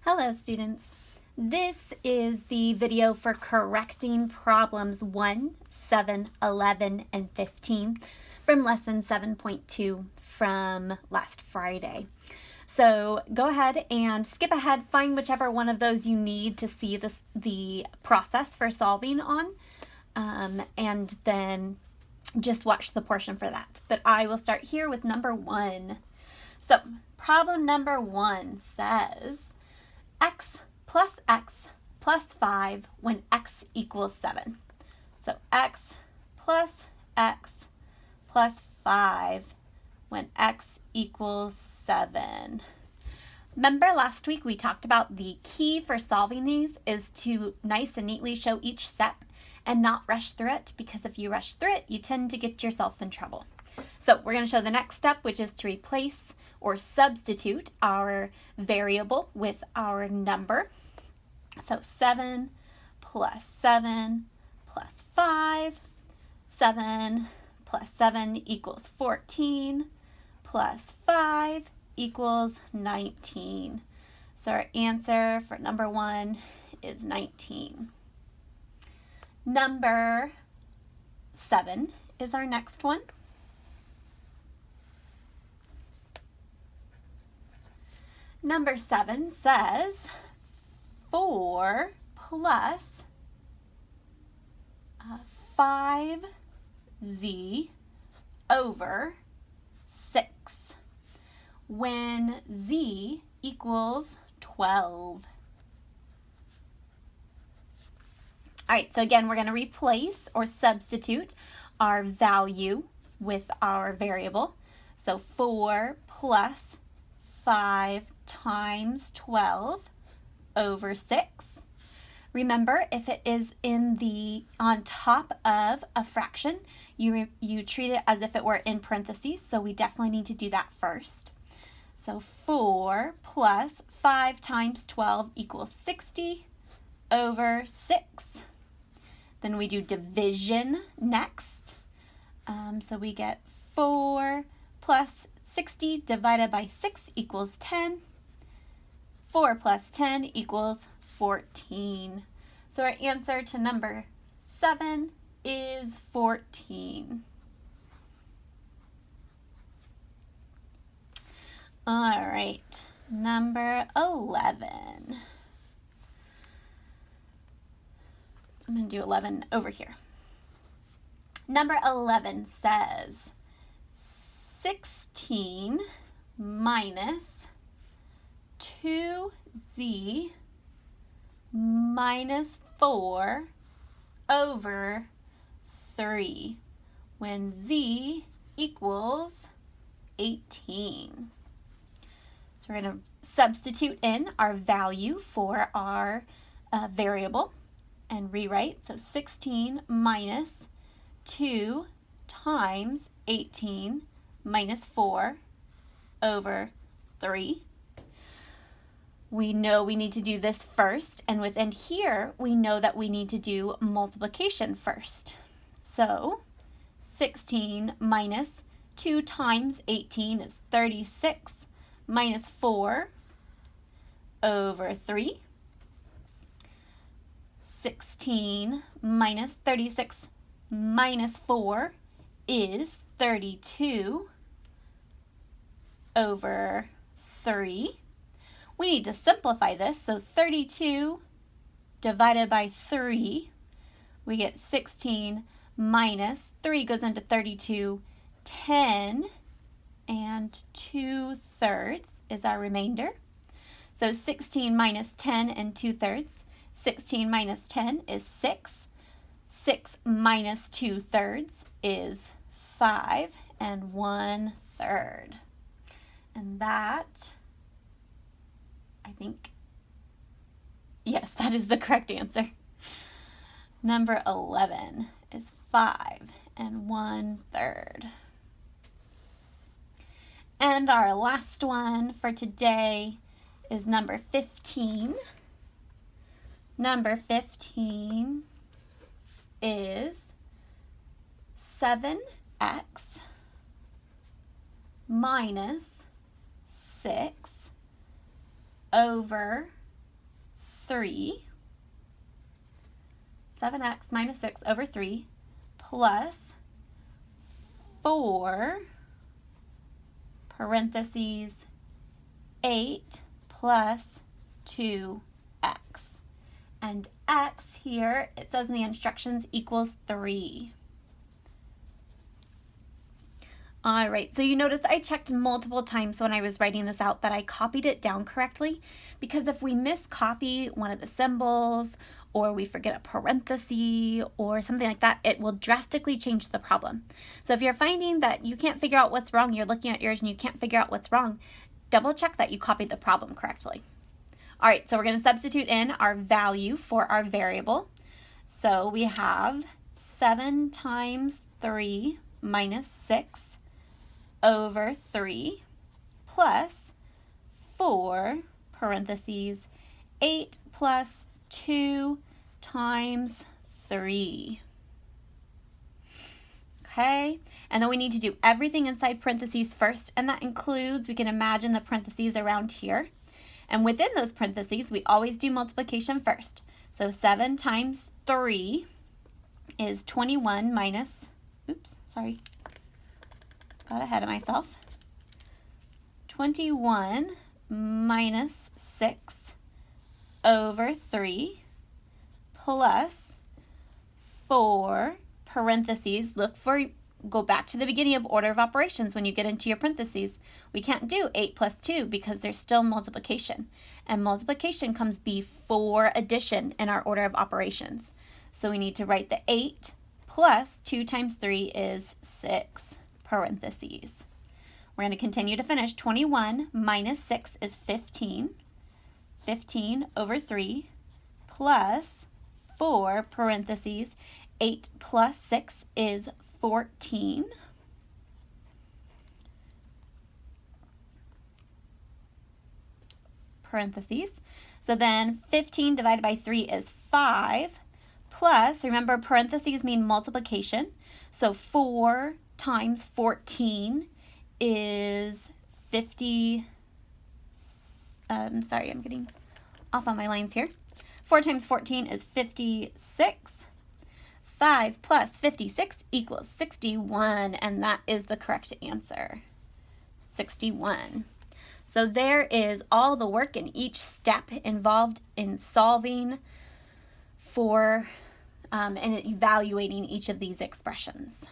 Hello students. This is the video for correcting problems 1, 7, 11, and 15 from lesson 7.2 from last Friday. So go ahead and skip ahead, find whichever one of those you need to see the process for solving on, and then just watch the portion for that. But I will start here with number 1. So problem number 1 says, x plus 5 when x equals 7. So x plus 5 when x equals 7. Remember last week we talked about the key for solving these is to nice and neatly show each step and not rush through it, because if you rush through it, you tend to get yourself in trouble. So we're going to show the next step, which is to replace or substitute our variable with our number. So 7 plus 7 plus 5. 7 plus 7 equals 14 plus 5 equals 19. So our answer for number 1 is 19. Number 7 is our next one. Number 7 says 4 plus 5z over 6 when z equals 12. All right, so again, we're going to replace or substitute our value with our variable. So 4 plus 5 times 12 over 6. Remember, if it is on top of a fraction, you treat it as if it were in parentheses, so we definitely need to do that first. So 4 plus 5 times 12 equals 60 over 6. Then we do division next. So we get 4 plus 60 divided by 6 equals 10. 4 plus 10 equals 14. So our answer to number 7 is 14. All right, number 11. I'm going to do 11 over here. Number 11 says 16 minus 2z minus 4 over 3 when z equals 18. So we're going to substitute in our value for our variable and rewrite. So 16 minus 2 times 18 minus 4 over 3. We know we need to do this first, and within here, we know that we need to do multiplication first. So 16 minus 2 times 18 is 36 minus 4 over 3. 16 minus 36 minus 4 is 32 over 3. We need to simplify this, so 32 divided by 3, we get 16 minus 3 goes into 32, 10 and 2/3 is our remainder. So 16 minus 10 and 2/3, 16 minus 10 is 6. 6 minus 2/3 is 5 and 1/3. And that, I think, yes, that is the correct answer. Number 11 is 5 and 1/3. And our last one for today is number 15. Number 15 is 7x minus 6 over 3, 7x minus 6 over 3 plus 4 parentheses 8 plus 2x. And x here, it says in the instructions, equals 3. All right, so you noticed I checked multiple times when I was writing this out that I copied it down correctly, because if we miscopy one of the symbols or we forget a parenthesis or something like that, it will drastically change the problem. So if you're finding that you can't figure out what's wrong, you're looking at yours and you can't figure out what's wrong, double check that you copied the problem correctly. All right, so we're going to substitute in our value for our variable. So we have 7 times 3 minus 6 over 3 plus 4 parentheses 8 plus 2 times 3. Okay, and then we need to do everything inside parentheses first, and that includes, we can imagine the parentheses around here. And within those parentheses, we always do multiplication first. So 7 times 3 is 21 minus, got ahead of myself. 21 minus 6 over 3 plus 4 parentheses. Go back to the beginning of order of operations when you get into your parentheses. We can't do 8 plus 2 because there's still multiplication. And multiplication comes before addition in our order of operations. So we need to write the 8 plus 2 times 3 is 6 parentheses. We're going to continue to finish. 21 minus 6 is 15. 15 over 3 plus 4 parentheses. 8 plus 6 is 14. Parentheses. So then 15 divided by 3 is 5 plus, remember parentheses mean multiplication. So 4 times 14 is 50. Sorry, I'm getting off on my lines here. 4 times 14 is 56. 5 plus 56 equals 61, and that is the correct answer. 61. So there is all the work in each step involved in solving for and evaluating each of these expressions.